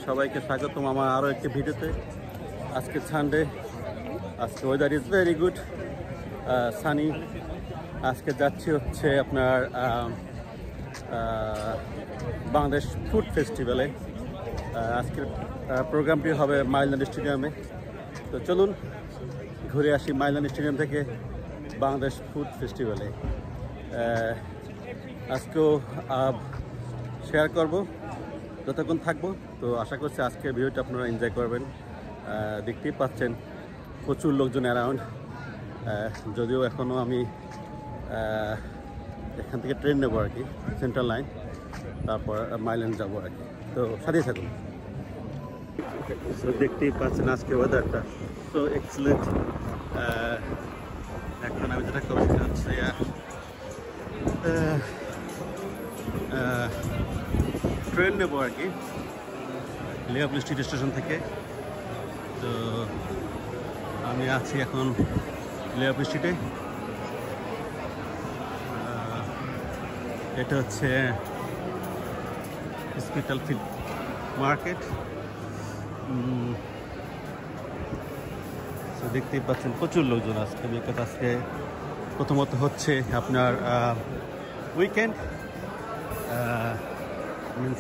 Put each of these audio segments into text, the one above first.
সবাইকে স্বাগতম আমার আরও একটি ভিডিওতে। আজকে সানডে, আজকে weather is very good, Sunny. আজকে যাচ্ছি হচ্ছে আপনার বাংলাদেশ ফুড ফেস্টিভ্যালে। আজকের প্রোগ্রামটি হবে মাইল্যান্ড স্টেডিয়ামে। তো চলুন ঘুরে আসি মাইল্যান্ড স্টেডিয়াম থেকে বাংলাদেশ ফুড ফেস্টিভ্যালে। আজকেও শেয়ার করব যতক্ষণ থাকবো। তো আশা করছি আজকের ভিডিওটা আপনারা এনজয় করবেন। দেখতেই পাচ্ছেন প্রচুর লোকজন অ্যারাউন্ড। যদিও এখনও আমি এখান থেকে ট্রেন নেবো আর কি, সেন্ট্রাল লাইন, তারপর মাইল্যান্ড যাবো আর কি। তো সাথেই থাকুন। তো দেখতেই পাচ্ছেন আজকে ওয়েদারটা সো এক্সেলেন্ট। এখন আমি যেটা করছি হচ্ছে ট্রেন নেবো আর কি লিওপোল্ড স্ট্রিট স্টেশন থেকে। তো আমি আছি এখন লিওপোল্ড স্ট্রিটে। এটা হচ্ছে স্পিটালফিল্ড মার্কেট। তো দেখতেই পাচ্ছেন প্রচুর লোকজন আজকে। আজকে প্রথমত হচ্ছে আপনার উইকেন্ড,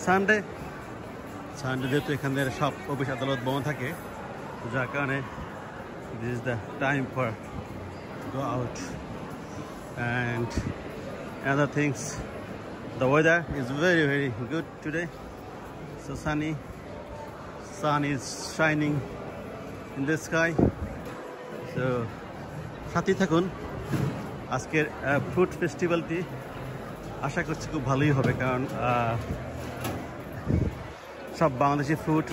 সানডে যেহেতু এখানে সব অফিস আদালত বন্ধ থাকে, যার কারণে this is the time for go out. And other things, the weather is very good today, so sunny, sun is shining in the sky. So সাথেই থাকুন। আজকের ফুড ফেস্টিভ্যালটি আশা করছি খুব ভালোই হবে, কারণ সব বাংলাদেশি ফুড,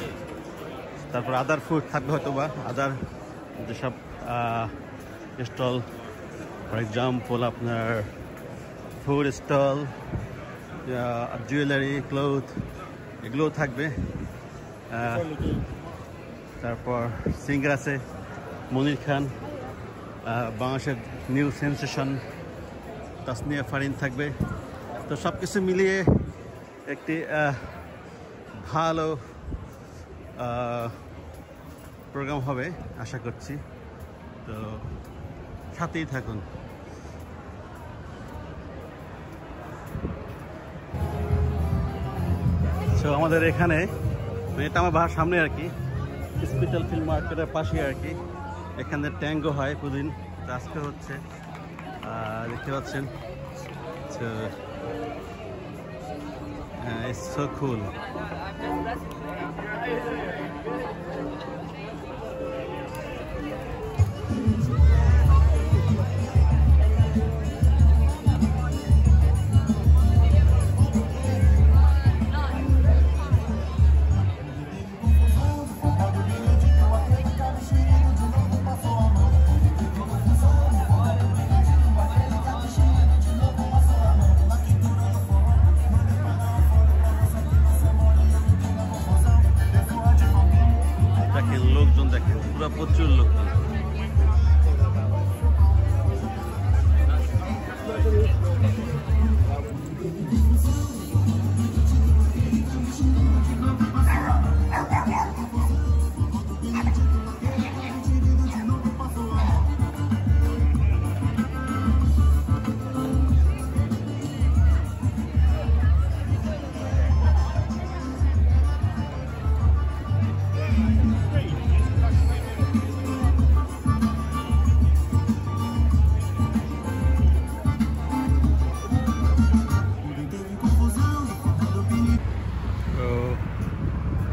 তারপর আদার ফুড থাকবে হয়তো বা আদার যেসব স্টল, ফর এক্সাম্পল আপনার ফুড স্টল, জুয়েলারি, ক্লোথ, এগুলোও থাকবে। তারপর সিঙ্গার আছে মনির খান, বাংলাদেশের নিউ সেন্সেশন তাসনিয়া ফারিন থাকবে। তো সব কিছু মিলিয়ে একটি ভালো প্রোগ্রাম হবে আশা করছি। তো সাথেই থাকুন। তো আমাদের এখানে, এটা আমার বাসার সামনে আর কি, স্পিটালফিল্ড মার্কেটের পাশে আর কি, এখানে ট্যাঙ্গো হয় প্রতিদিন। আজকে হচ্ছে দেখতে পাচ্ছেন। তো it's so cool. লোকজন দেখেন, পুরো প্রচুর লোকজন।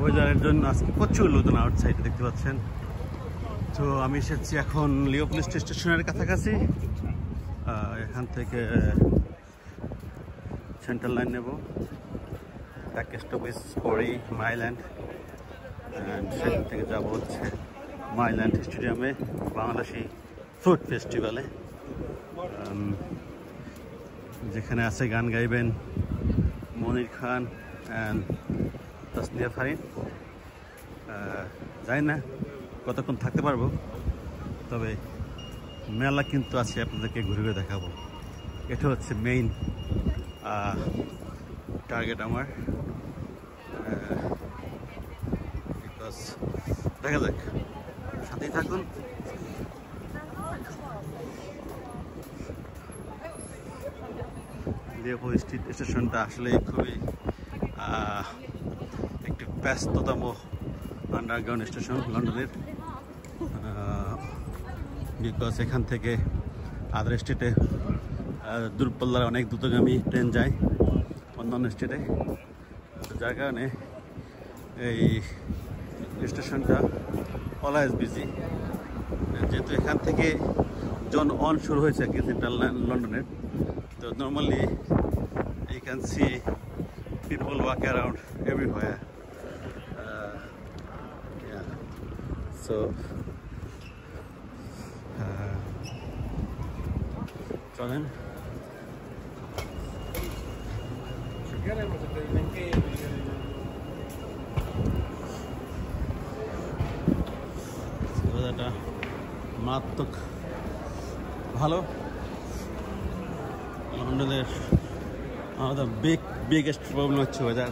ওয়েদারের জন্য আজকে প্রচুর লোকজন আউটসাইডে দেখতে পাচ্ছেন। তো আমি এসেছি এখন লিওপোল্ড স্টেশনের কাছাকাছি। এখান থেকে সেন্ট্রাল লাইন নেব, এক স্টপেজ পরেই মাইল্যান্ড, সেখান থেকে যাব হচ্ছে মাইল্যান্ড স্টেডিয়ামে বাংলাদেশি ফুড ফেস্টিভ্যালে, যেখানে আছে গান গাইবেন মনির খান অ্যান্ড তাসনিয়া ফারিন। জানি না কতক্ষণ থাকতে পারবো, তবে মেলা কিন্তু আছে, আপনাদেরকে ঘুরে ঘুরে দেখাবো। এটা হচ্ছে মেইন টার্গেট আমার। বাস দেখা যাক, সাথেই থাকুন। লিওপোল্ড স্ট্রিট স্টেশনটা আসলে খুবই একটি ব্যস্ততম আন্ডারগ্রাউন্ড স্টেশন লন্ডনের, বিকজ এখান থেকে আদার স্টেটে দূরপাল্লার অনেক দ্রুতগামী ট্রেন যায় অন্যান্য স্টেটে, যার কারণে এই স্টেশনটা অলওয়েজ বিজি। যেহেতু এখান থেকে জন অন শুরু হয়েছে আর কি সেন্ট্রাল লন্ডনের, তো normally you can see people walk around everywhere. Yeah, so চলেন। ওয়েদারটা মারাত্মক ভালো। লন্ডনের the biggest problem হচ্ছে weather,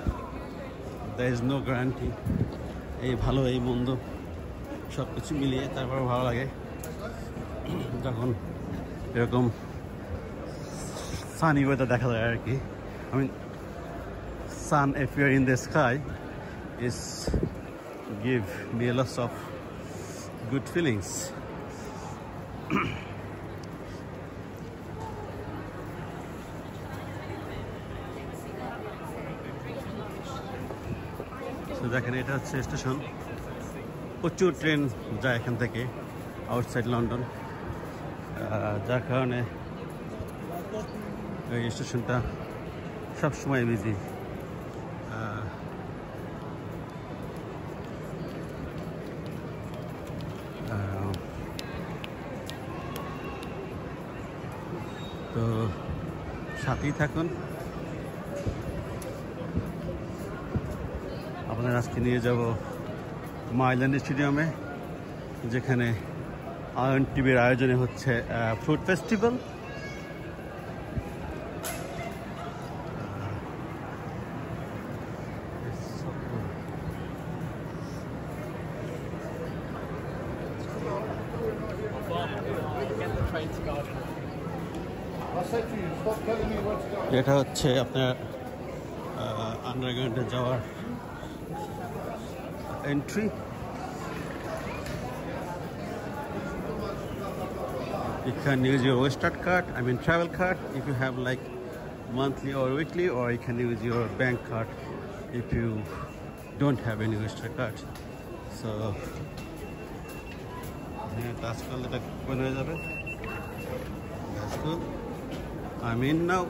there is no guarantee। এই ভালো এই মন্দ সব কিছু মিলিয়ে তারপর ভালো লাগে যখন এরকম সানি ওয়েদার দেখা যায় আর কি। I mean sun appear in the sky is give me a lot of good feelings. দেখেন এটা হচ্ছে স্টেশন, প্রচুর ট্রেন যায় এখান থেকে আউটসাইড লন্ডন, যার কারণে এই স্টেশনটা সবসময় বিজি। তো সাথেই থাকুন। আপনাদের আজকে নিয়ে যাব মাইল্যান্ড স্টেডিয়ামে, যেখানে আয়ন টিভির আয়োজনে হচ্ছে ফ্রুট ফেস্টিভ্যাল। এটা হচ্ছে আপনার আন্ডারগ্রাউন্ডে যাওয়ার entry. You can use your Oyster card, I mean travel card, if you have like monthly or weekly, or you can use your bank card if you don't have any Oyster card. So task করলে এটা কোন হয়ে যাবে। That's good. I'm in now.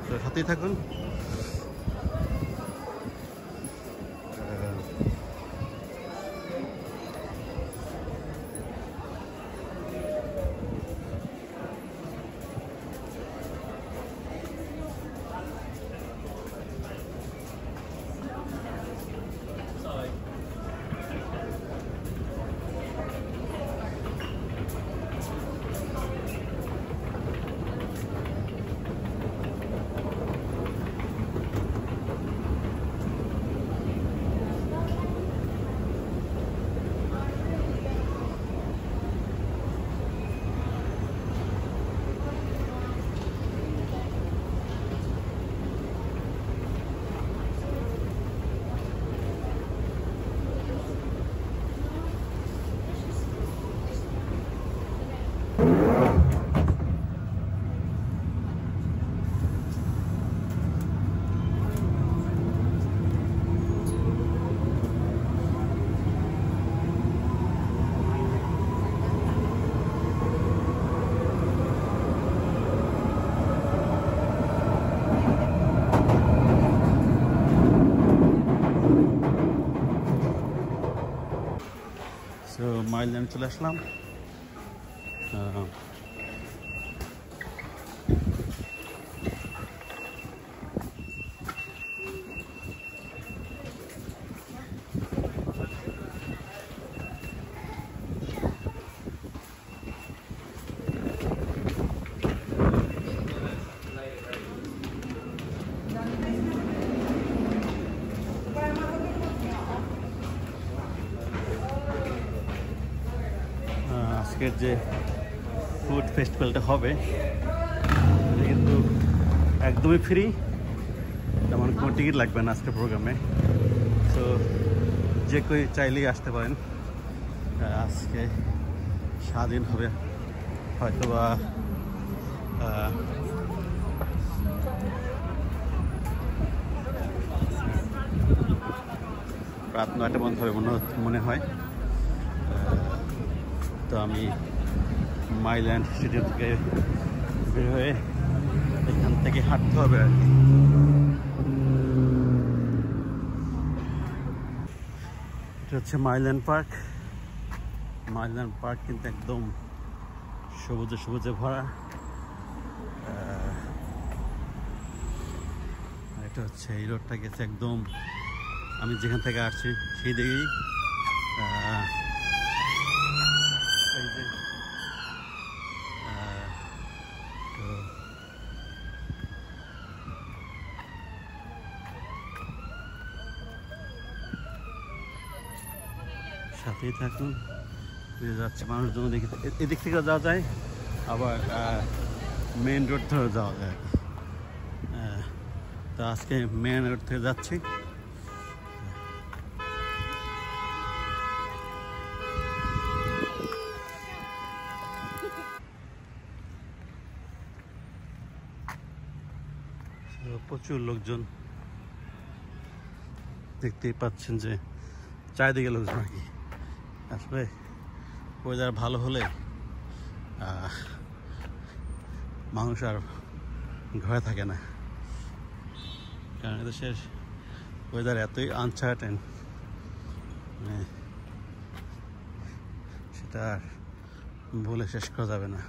তো সাথেই থাকুন। তো Mile End চলে আসলাম। আজকের যে ফুড ফেস্টিভ্যালটা হবে কিন্তু একদমই ফ্রি, তেমন কোনো টিকিট লাগবে না আজকের প্রোগ্রামে। তো যে কেউ চাইলেই আসতে পারেন। আজকে স্বাধীন হবে হয়তো বা রাত 9টা বন্ধ হবে মনে হয়। তো আমি মাইল্যান্ড স্টেডিয়াম থেকে বের হয়ে এখান থেকে হাঁটতে হবে আর কি। এটা হচ্ছে মাইল্যান্ড পার্ক। মাইল্যান্ড পার্ক কিন্তু একদম সবুজে সবুজে ভরা। এটা হচ্ছে এই রোডটা গেছে একদম আমি যেখান থেকে আসছি সেই দিকেই। এই যে তো সাথেই থাকুন, যাচ্ছে মানুষজন দেখি এদিক থেকে যাওয়া যায়, আবার মেন রোড ধরে যাওয়া যায়। তো আজকে মেন রোড থেকে যাচ্ছি। প্রচুর লোকজন দেখতেই পাচ্ছেন যে চারিদিকে লোকজন আর কি। আসলে ওয়েদার ভালো হলে মানুষ আর ঘরে থাকে না, কারণ দেশের ওয়েদার এতই আনসার্টেন, সেটা আর বলে শেষ করা যাবে না।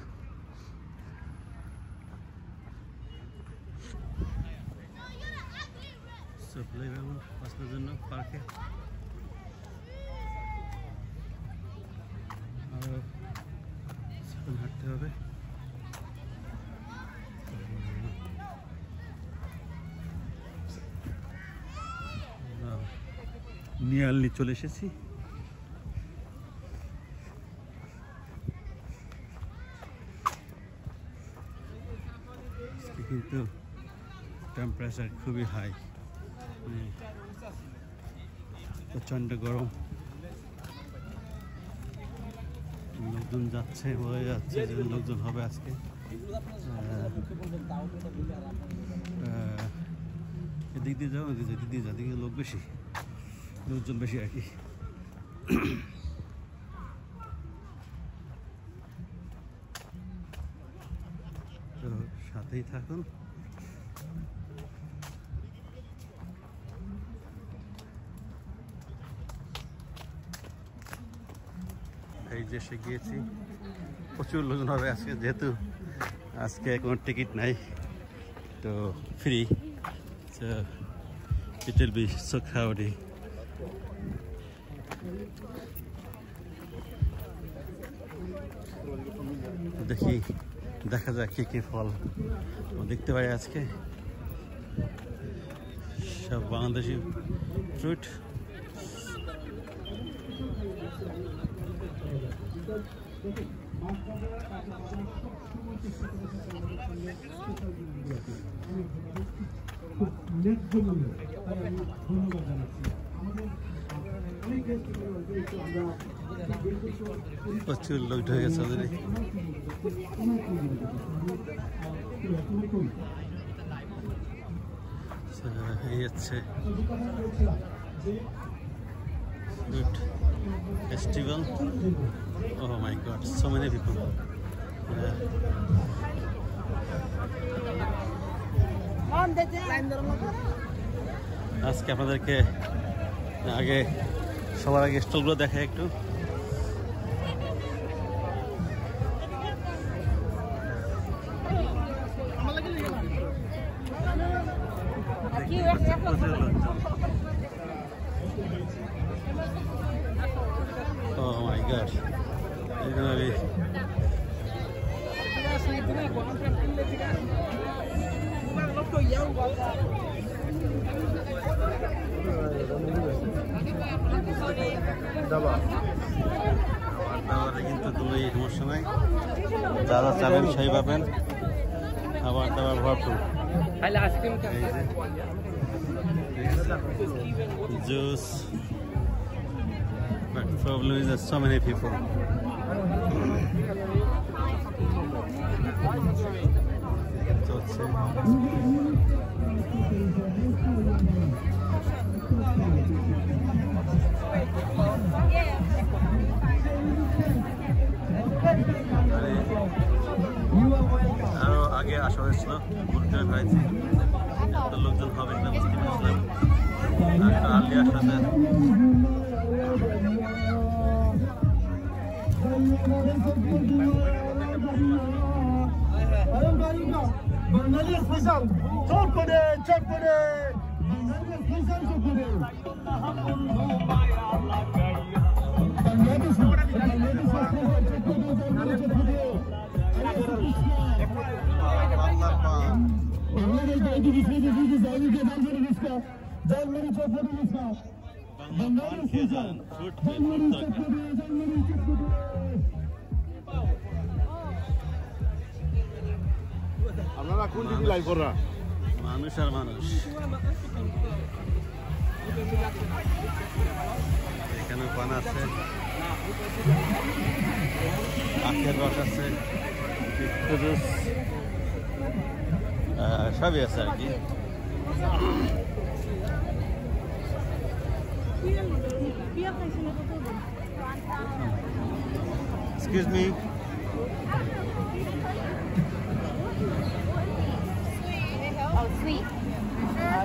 বাঁচানোর জন্য পার্কে আরো হাঁটতে হবে। নিয়ারলি চলে এসেছি। কিন্তু টেম্পারেচার খুবই হাই, প্রচণ্ড গরম। লোকজন যাচ্ছে, বোঝা যাচ্ছে যে লোকজন হবে আজকে। এদিক দিয়ে যাও, এদিক দিয়ে যাও, এদিকে লোক বেশি, লোকজন বেশি আর কি। তো সাথেই থাকুন। এই যে এসে গিয়েছি, প্রচুর লোকজন হবে আজকে, যেহেতু আজকে কোনো টিকিট নাই, তো free. It will be so crowded. দেখি, দেখা যাক কি কি ফল দেখতে পাই আজকে। সব বাংলাদেশি ফ্রুট। প্রচুর লোক ঢুকে গেছে ওদের। এই হচ্ছে good festival. Oh my god, so many people. আজকে আপনাদেরকে আগে সবার আগে স্টলগুলো দেখাই একটু। Oh my god, it's gonna be কিন্তু কোনো এই সমস্যা নাই, যা যা চাবেন সেই পাবেন, খাবার দাবার ভরপুর। Juice, but problem is that so many people. আরো আগে আসা হয়েছিল, ঘুরতে হয়েছে, এত লোকজন হবে না বুঝতে পারছিলাম, আগে আসাতে আপনারা কোন দিকে লাইভ করা? মানুষ আর মানুষ। এখানে পান আছে, আখের রস আছে, জুস সবই আছে আর কি। Excuse me. Oh, sweet.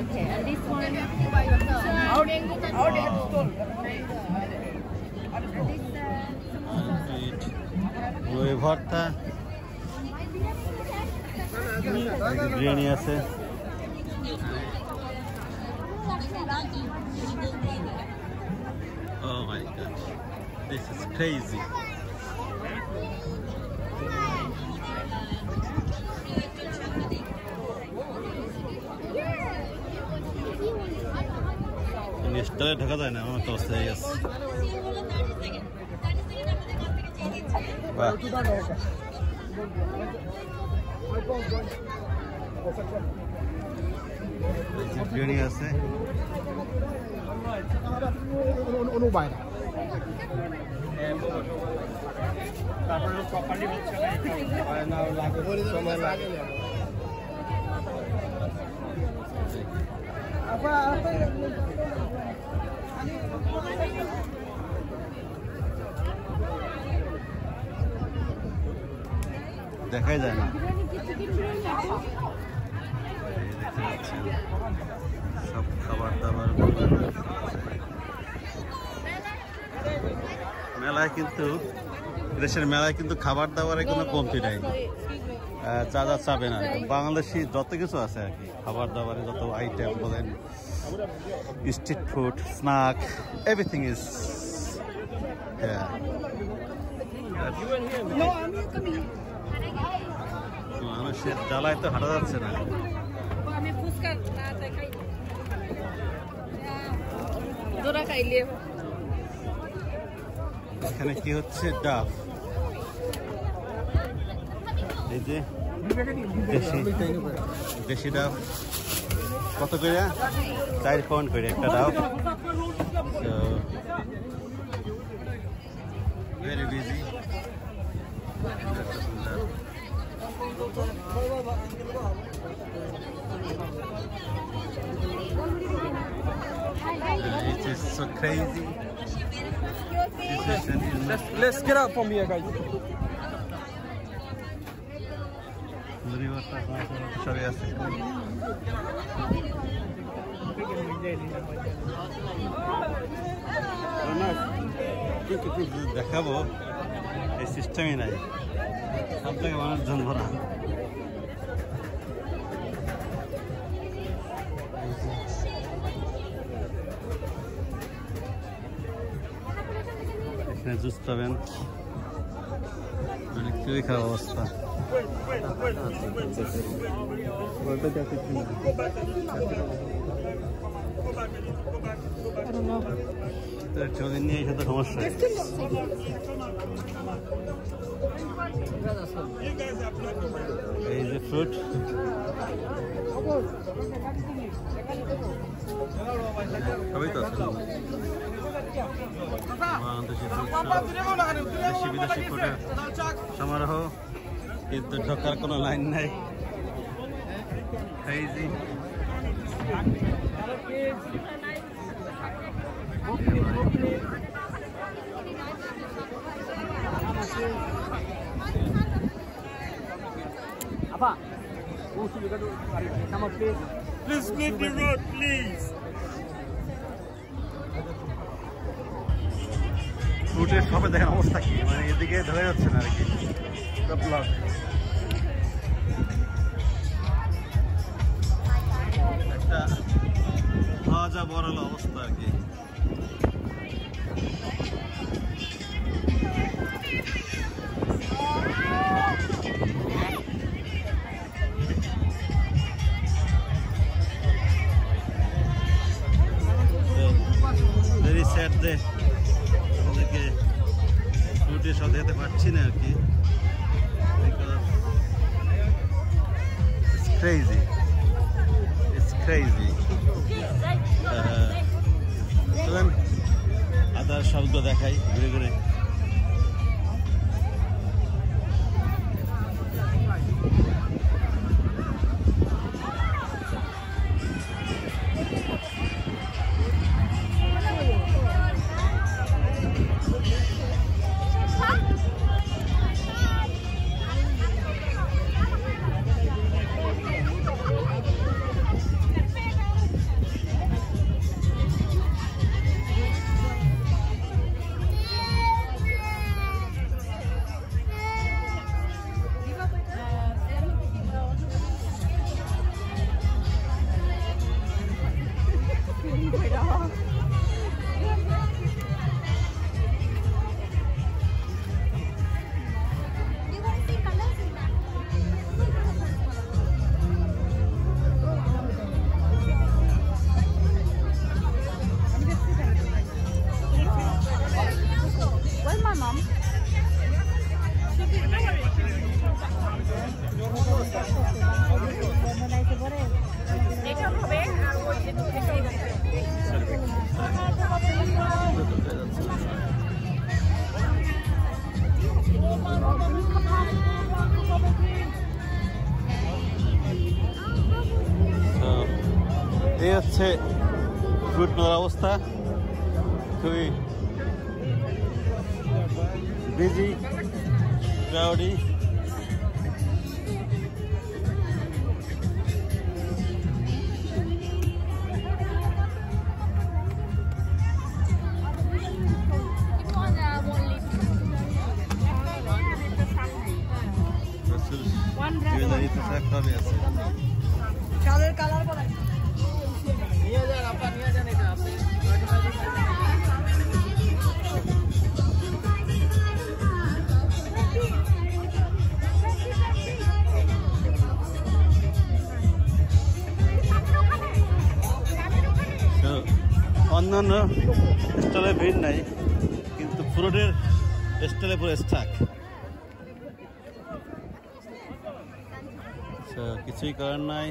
Okay, and this one by yourself. দই ভর্তা, বিরিয়ানি আছে। Oh my God, this is crazy. স্টলে ঢোকা যায় না, আমার তো অবস্থা হয়ে গেছে। বিরিয়ানি আছে, দেখাই যায় না। সব খাবার দাবার মেলায়, কিন্তু দেশের মেলায় কিন্তু খাবার দাবারের কোনো কমতি নাই, যা যা চাবে না। বাংলাদেশি যত কিছু আছে আর কি, খাবার দাবারে যত আইটেম বলেন, street food, snack, everything is মানুষের জ্বালায় তো হাঁটা যাচ্ছে না। এখানে কি হচ্ছে? ডাব, এই যে দেশি ডাব কত করে? 4 পাউন্ড করে একটা ডাব। Very busy. It is so crazy. Let's get up from here, guys. সবাই আছে। দেখাবো, এই সিস্টেমই নাই, সব থেকে মানুষজন ভরা। এখানে জুস পাবেন, মানে খুবই খারাপ অবস্থা। চোখে নিয়ে এসে তো সমস্যা। এই যে ফ্রুট, সবই তো আছে। দেশি বিদেশি ফ্রুটের সমারোহ, কিন্তু ঢোকার কোনো লাইন নাই। এই যে Please leave the road, please. ফ্রুটের শপে দেখেন অবস্থা কি, মানে এদিকে ধরে যাচ্ছে না আর কি, ব্লক। একটা খাওয়া যা বড় হলো অবস্থা আর কি। ভেরি স্যাড যে আমাদেরকে ফ্রুটের সাথে যেতে পারছি না আর কি, crazy. It's crazy. চলেন আদার শব্দ দেখাই ঘুরে ঘুরে। এই হচ্ছে ফ্রুট মেলার অবস্থা, খুবই বিজি, ক্রাউডি। চালের কালার বলে নিয়ে যান, আপা নিয়ে যান এটা আপনি। অন্যান্য স্টলে ভিড় নাই, কিন্তু ফ্রুটের স্টলে পুরো স্টাক। কিছুই করার নাই।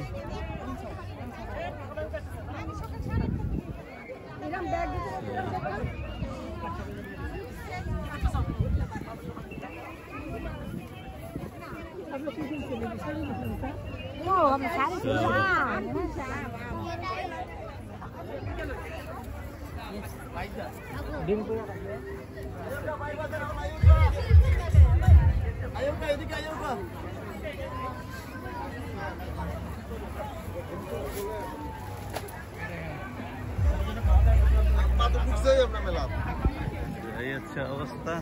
এই হচ্ছে অবস্থা,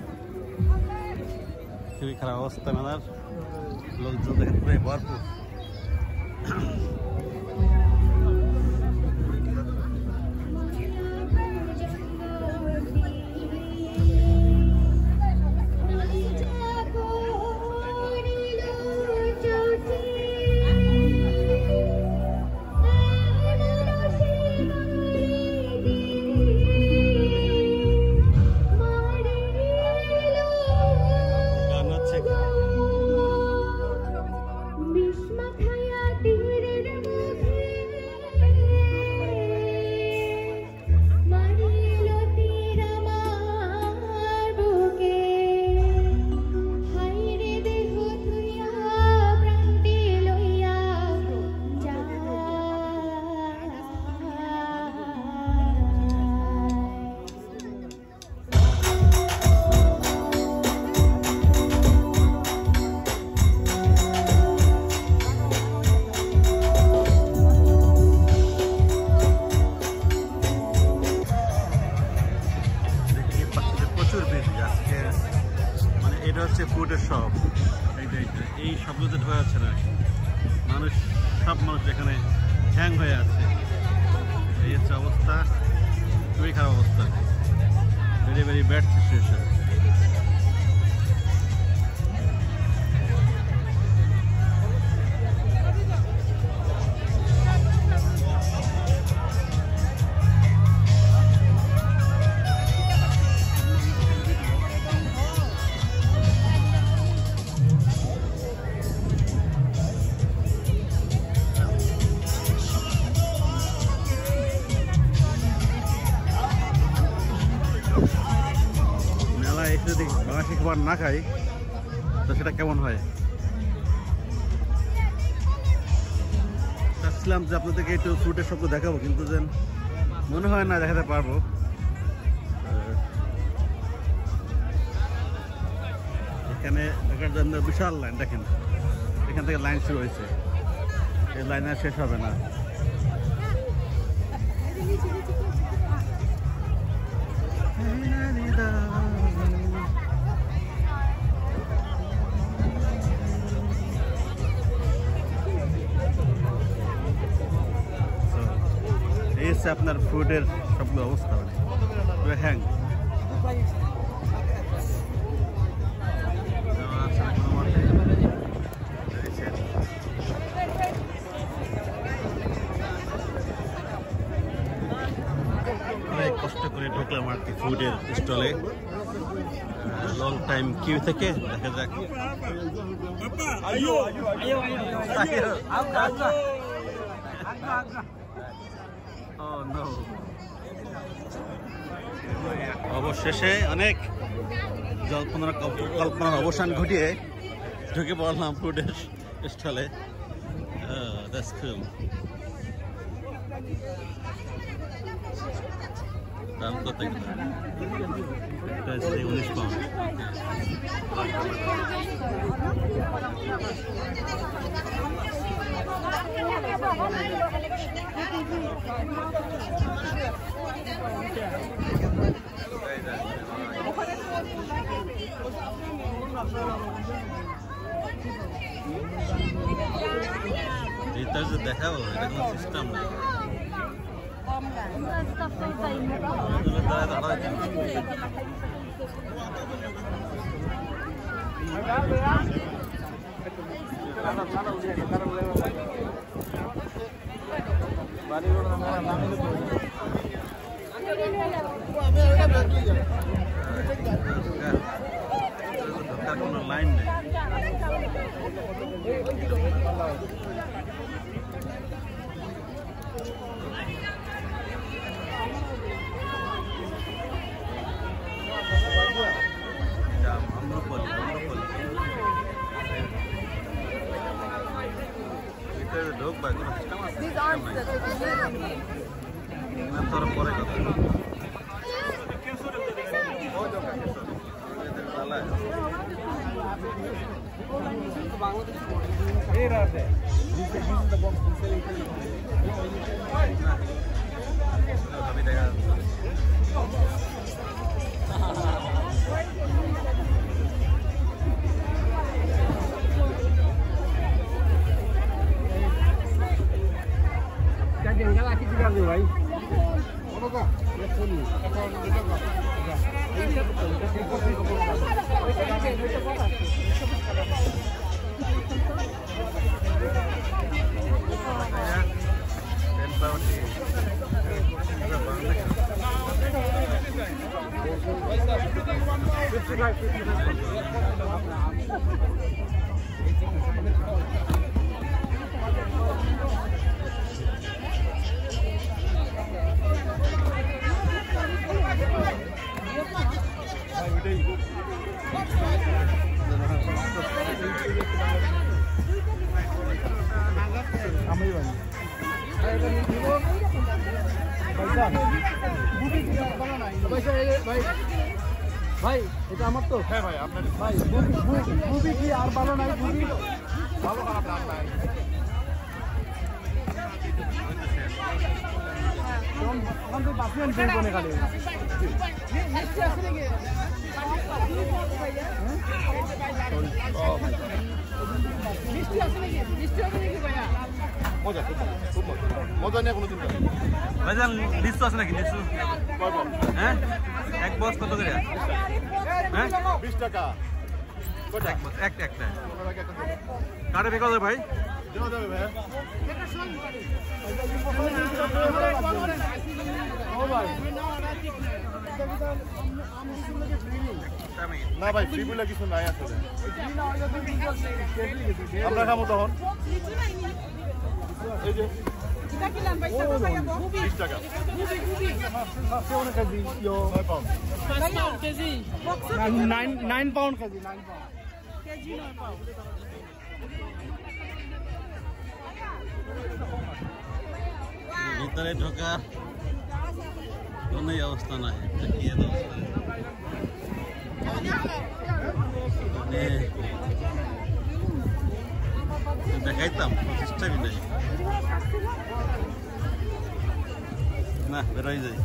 খুবই খারাপ অবস্থা মেলার। লোকজন দেখেন পুরো ভরপুর। হচ্ছে ফুডের শপ। এই শপগুলোতে ঢোকা যাচ্ছে না, মানুষ সব মানুষ এখানে হ্যাং হয়ে আছে। এই হচ্ছে অবস্থা, খুবই খারাপ অবস্থা, ভেরি ভেরি ব্যাড সিচুয়েশন। যদি বাংলাদেশি খাবার না খাই তো সেটা কেমন হয়। চাচ্ছিলাম যে আপনাদেরকে একটু ফ্রুটের শব্দ দেখাবো, কিন্তু যেন মনে হয় না দেখাতে পারবো। এখানে দেখার জন্য বিশাল লাইন, দেখেন এখান থেকে লাইন শুরু হয়েছে, এই লাইন আর শেষ হবে না। এই হচ্ছে আপনার ফুডের সবগুলো অবস্থা, মানে হ্যাং। অনেক কষ্ট করে ঢুকলাম আর কি ফুডের স্টলে, লং টাইম কিউ থেকে। দেখা যাক। অবশেষে অনেক কল্পনার অবসান ঘটিয়ে ঢুকে পড়লাম ফুডের স্টলে। That's cool. দাম কত? এটা 19 পাউন্ড। এটা যে দেখাবো, এটা কোনো সিস্টেম না। কোনো লাইন নেই। ঢোক ভাই, কোনো সিস্টেম আছে? তোর পরে কথা। ভাই ভাই এটা আমার তো। হ্যাঁ ভাই আপনার। ভাই মুভি কি আর ভালো নাই? মুভি ভালো খারাপ নাই। মজা নিয়ে কোনো চিন্তা নেই ভাইজান লিচু আছে নাকি লিচু হ্যাঁ এক বক্স কত করে হ্যাঁ 20 টাকা একটা কাটে বের করে ভাই দেওয়া যাবে ভাই না ভাই ফ্রি বলে কিছু নাই আসলে আমরা খাবো তখন এই যে 20 টাকা 9 pound কেজি ভিতরে ঢোকার কোন অবস্থা নাই দেখাইতাম সিস্টেমই নেই না বেরোই যাই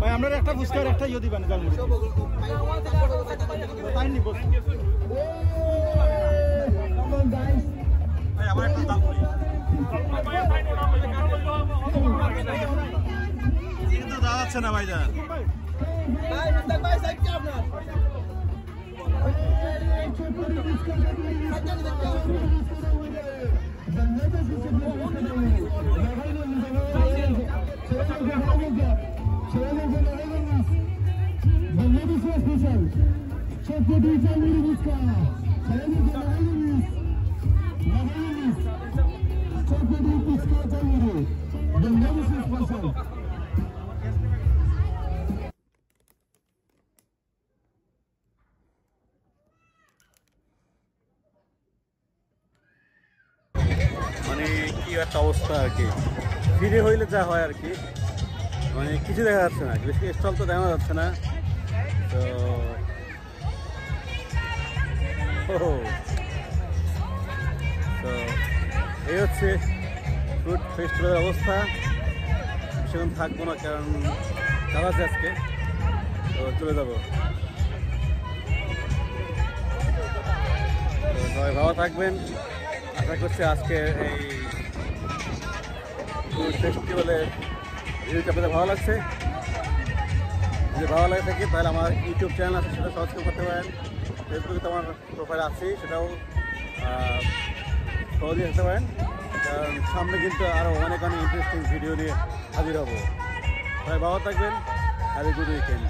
ভাই আমরা একটা ফুচকার একটা ইয়ে দিবেন জালমুড়ি তাই নিব ভাই আমার একটা জালমুড়ি কিন্তু দাঁড়াচ্ছে না ভাইজান ভাই মুস্তাক ভাই সাইড কি আপনার Chocolate মানে কি একটা অবস্থা আর কি, ভিড়ে হইলে যা হয় আর কি, মানে কিছু দেখা যাচ্ছে না, বেশি স্টল তো দেখা যাচ্ছে না। তো তো এই হচ্ছে ফ্রুট ফেস্টিভ্যালের অবস্থা। সেখানে থাকবো না কারণ কাজ আছে আজকে, তো চলে যাবো। তো সবাই ভালো থাকবেন, আশা করছি আজকে এই ফ্রুট ফেস্টিভ্যালের ভিডিওটা আপনাদের ভালো লাগছে। যদি ভালো লাগে থাকে তাহলে আমার ইউটিউব চ্যানেল আছে, সেটা সাবস্ক্রাইব করতে পারেন। ফেসবুকে তো আমার প্রোফাইল আছেই, সেটাও ফলো দিয়ে আসতে পারেন, কারণ সামনে কিন্তু আরও অনেক ইন্টারেস্টিং ভিডিও নিয়ে হাজির হবো। সবাই ভালো থাকবেন, হ্যাভ এ গুড উইকেন্ড।